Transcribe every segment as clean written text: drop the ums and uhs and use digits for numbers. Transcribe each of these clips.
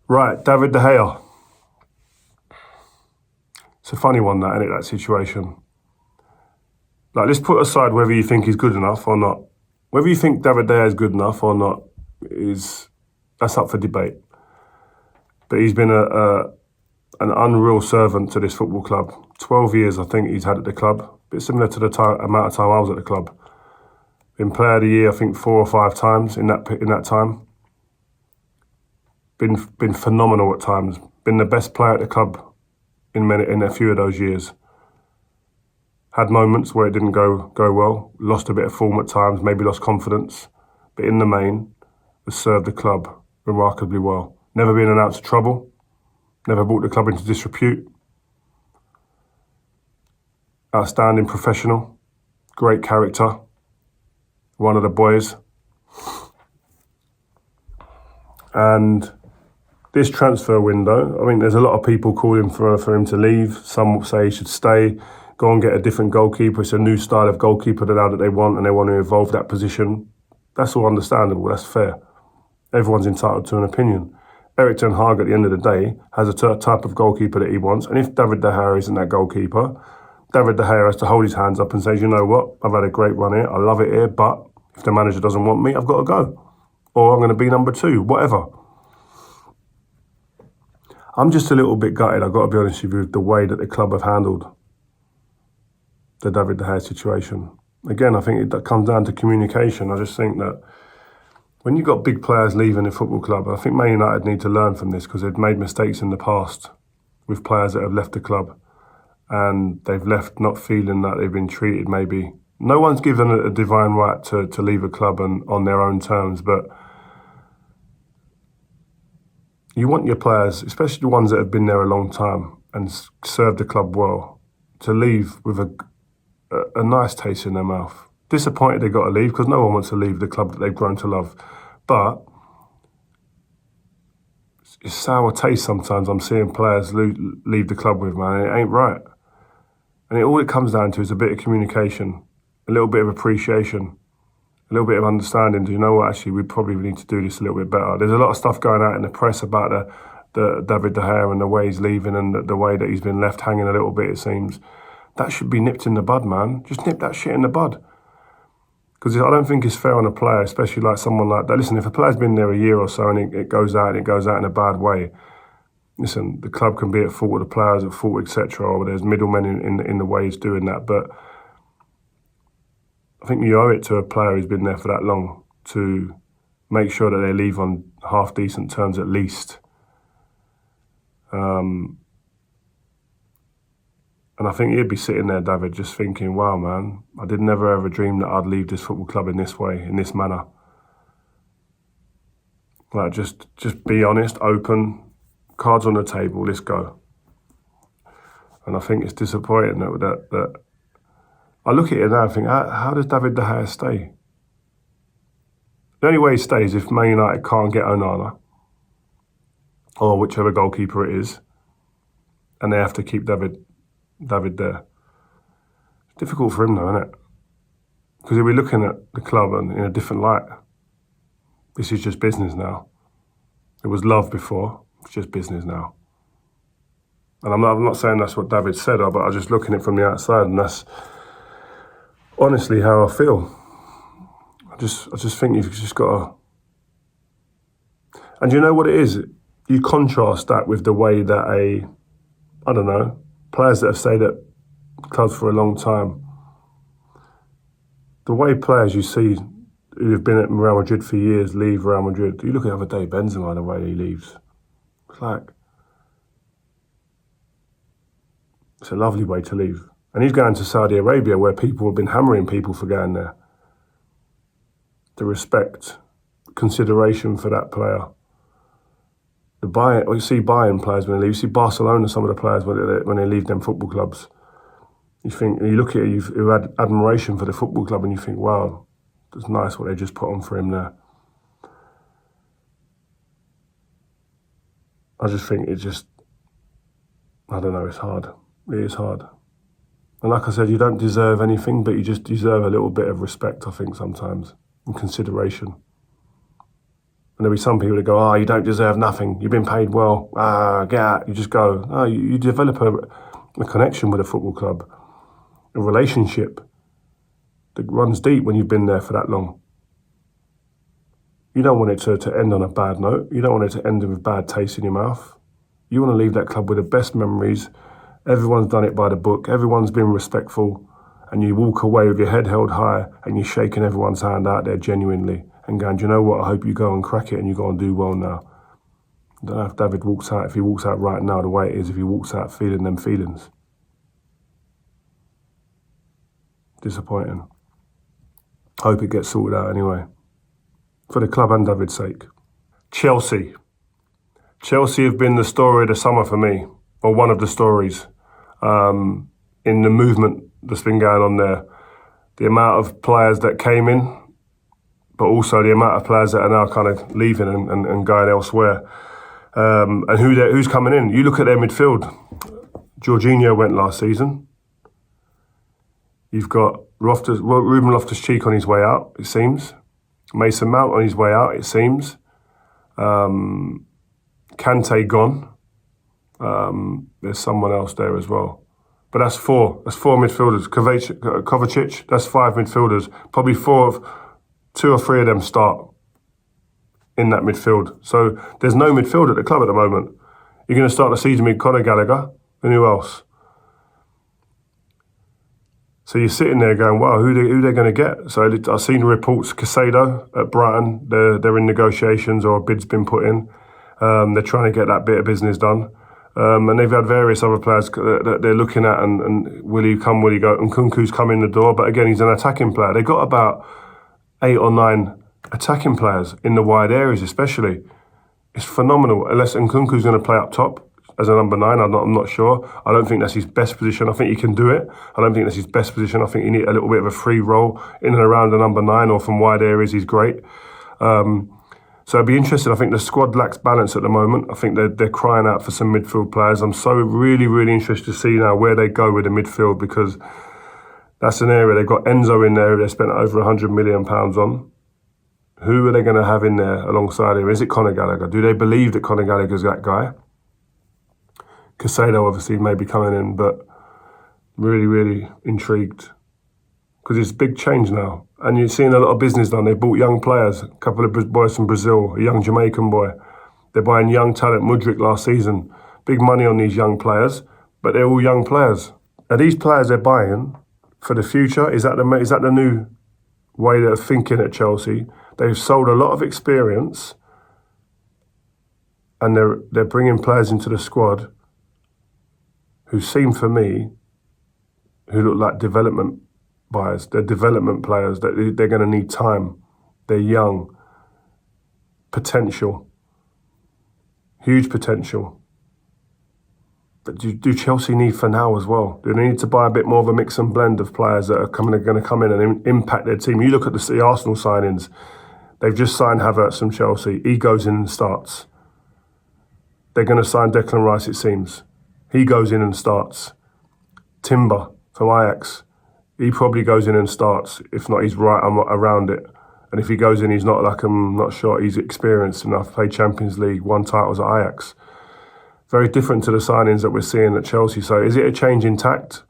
Right, David De Gea. It's a funny one, that, isn't it, that situation? Like, let's put aside whether you think he's good enough or not. Whether you think David De Gea is good enough or not that's up for debate. But he's been an unreal servant to this football club. 12 years, I think, he's had at the club. A bit similar to the amount of time I was at the club. Been Player of the Year, I think, 4 or 5 times in that time. Been phenomenal at times. Been the best player at the club in a few of those years. Had moments where it didn't go well. Lost a bit of form at times. Maybe lost confidence. But in the main, has served the club remarkably well. Never been in and out of trouble. Never brought the club into disrepute. Outstanding professional. Great character. One of the boys. And this transfer window, I mean, there's a lot of people calling for him to leave. Some will say he should stay, go and get a different goalkeeper. It's a new style of goalkeeper that they want, and they want to evolve that position. That's all understandable. That's fair. Everyone's entitled to an opinion. Erik ten Hag, at the end of the day, has a type of goalkeeper that he wants. And if David De Gea isn't that goalkeeper, David De Gea has to hold his hands up and say, you know what, I've had a great run here. I love it here, but if the manager doesn't want me, I've got to go. Or I'm going to be number 2, whatever. I'm just a little bit gutted, I've got to be honest with you, with the way that the club have handled the David De Gea situation. Again, I think that comes down to communication. I just think that when you've got big players leaving the football club, I think Man United need to learn from this, because they've made mistakes in the past with players that have left the club, and they've left not feeling that they've been treated maybe. No one's given a divine right to leave a club and on their own terms, but you want your players, especially the ones that have been there a long time and served the club well, to leave with a nice taste in their mouth. Disappointed they got to leave, because no one wants to leave the club that they've grown to love. But it's sour taste sometimes I'm seeing players leave the club with, man. It ain't right. And all it comes down to is a bit of communication, a little bit of appreciation, a little bit of understanding. Do you know what, actually, we probably need to do this a little bit better. There's a lot of stuff going out in the press about the David De Gea and the way he's leaving and the way that he's been left hanging a little bit, it seems. That should be nipped in the bud, man. Just nip that shit in the bud. Because I don't think it's fair on a player, especially like someone like that. Listen, if a player's been there a year or so and it goes out in a bad way, listen, the club can be at fault, or the players at fault, etc., or there's middlemen in the ways doing that. But I think you owe it to a player who's been there for that long to make sure that they leave on half-decent terms at least. And I think he'd be sitting there, David, just thinking, wow, man, I did never ever dream that I'd leave this football club in this way, in this manner. Like, just be honest, open, cards on the table, let's go. And I think it's disappointing that I look at it now and think, how does David De Gea stay? The only way he stays if Man United can't get Onana, or whichever goalkeeper it is, and they have to keep David there. It's difficult for him though, isn't it? Because he'll be looking at the club in a different light. This is just business now. It was love before, it's just business now. And I'm not saying that's what David said, but I'm just looking at it from the outside, and that's honestly how I feel. I just think you've just got to... And you know what it is? You contrast that with the way that players that have stayed at clubs for a long time. The way players you see who have been at Real Madrid for years leave Real Madrid. You look at the other day, Benzema, the way he leaves. It's a lovely way to leave. And he's going to Saudi Arabia, where people have been hammering people for going there. The respect, consideration for that player. You see buying players when they leave. You see Barcelona, some of the players when they leave them football clubs. You look at it, you had admiration for the football club, and you think, wow, it's nice what they just put on for him there. I just think I don't know, it's hard. It is hard. And like I said, you don't deserve anything, but you just deserve a little bit of respect, I think, sometimes, and consideration. And there'll be some people that go, oh, you don't deserve nothing. You've been paid well. Get out. You just go. No, you develop a connection with a football club, a relationship that runs deep when you've been there for that long. You don't want it to end on a bad note. You don't want it to end with bad taste in your mouth. You want to leave that club with the best memories. Everyone's done it by the book. Everyone's been respectful. And you walk away with your head held high and you're shaking everyone's hand out there genuinely and going, do you know what? I hope you go and crack it and you go and do well now. I don't know if David walks out, if he walks out right now the way it is, if he walks out feeling them feelings. Disappointing. Hope it gets sorted out anyway. For the club and David's sake. Chelsea. Chelsea have been the story of the summer for me, or one of the stories, in the movement that's been going on there. The amount of players that came in, but also the amount of players that are now kind of leaving and going elsewhere. And who's coming in. You look at their midfield. Jorginho went last season. You've got Ruben Loftus-Cheek on his way out, it seems. Mason Mount on his way out, it seems. Kante gone. There's someone else there as well. But that's four. That's four midfielders. Kovacic, that's five midfielders. Probably two or three of them start in that midfield. So there's no midfield at the club at the moment. You're going to start the season with Conor Gallagher, and who else? So you're sitting there going, wow, who they going to get? So I've seen reports, Caicedo at Brighton, they're in negotiations or a bid's been put in. They're trying to get that bit of business done. And they've had various other players that they're looking at and will he come, will he go? And Nkunku's come in the door, but again, he's an attacking player. They've got about 8 or 9 attacking players in the wide areas especially. It's phenomenal, unless Nkunku's going to play up top as a number 9, I'm not sure. I don't think that's his best position. I think he can do it. I don't think that's his best position. I think he needs a little bit of a free role in and around the number 9 or from wide areas. He's great. So it'd be interesting. I think the squad lacks balance at the moment. I think they're crying out for some midfield players. I'm so really, really interested to see now where they go with the midfield, because that's an area. They've got Enzo in there. They spent over £100 million on. Who are they going to have in there alongside him? Is it Conor Gallagher? Do they believe that Conor Gallagher's that guy? Caicedo obviously may be coming in, but really, really intrigued. Because it's a big change now. And you're seeing a lot of business done. They bought young players, a couple of boys from Brazil, a young Jamaican boy. They're buying young talent, Mudryk last season. Big money on these young players, but they're all young players. Are these players they're buying for the future? Is that the new way they're thinking at Chelsea? They've sold a lot of experience and they're bringing players into the squad who seem, for me, who look like development buyers. They're development players. They're going to need time. They're young. Potential. Huge potential. But do Chelsea need for now as well? Do they need to buy a bit more of a mix and blend of players that are going to come in and impact their team? You look at the Arsenal signings. They've just signed Havertz from Chelsea. He goes in and starts. They're going to sign Declan Rice, it seems. He goes in and starts. Timber from Ajax. He probably goes in and starts. If not, he's right around it. And if he goes in, he's not like, I'm not sure, he's experienced enough, played Champions League, won titles at Ajax. Very different to the signings that we're seeing at Chelsea. So is it a change in tact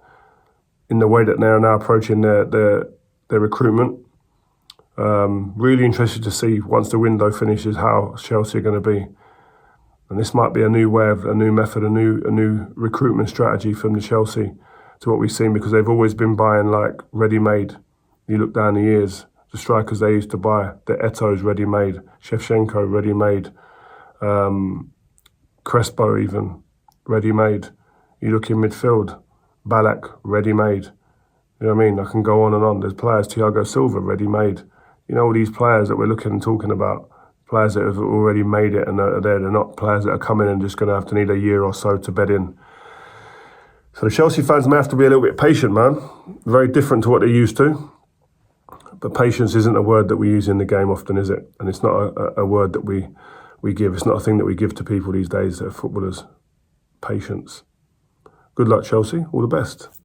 in the way that they're now approaching their recruitment? Really interested to see, once the window finishes, how Chelsea are going to be. And this might be a new way of, a new method, a new recruitment strategy from the Chelsea to what we've seen, because they've always been buying like ready-made. You look down the years, the strikers they used to buy, the Eto's ready-made, Shevchenko ready-made, Crespo even ready-made. You look in midfield, Ballack ready-made. You know what I mean? I can go on and on. There's players, Thiago Silva ready-made. You know, all these players that we're looking and talking about, players that have already made it and are there. They're not players that are coming and just going to have to need a year or so to bed in. So the Chelsea fans may have to be a little bit patient, man. Very different to what they're used to. But patience isn't a word that we use in the game often, is it? And it's not a word that we give. It's not a thing that we give to people these days that are footballers. Patience. Good luck, Chelsea. All the best.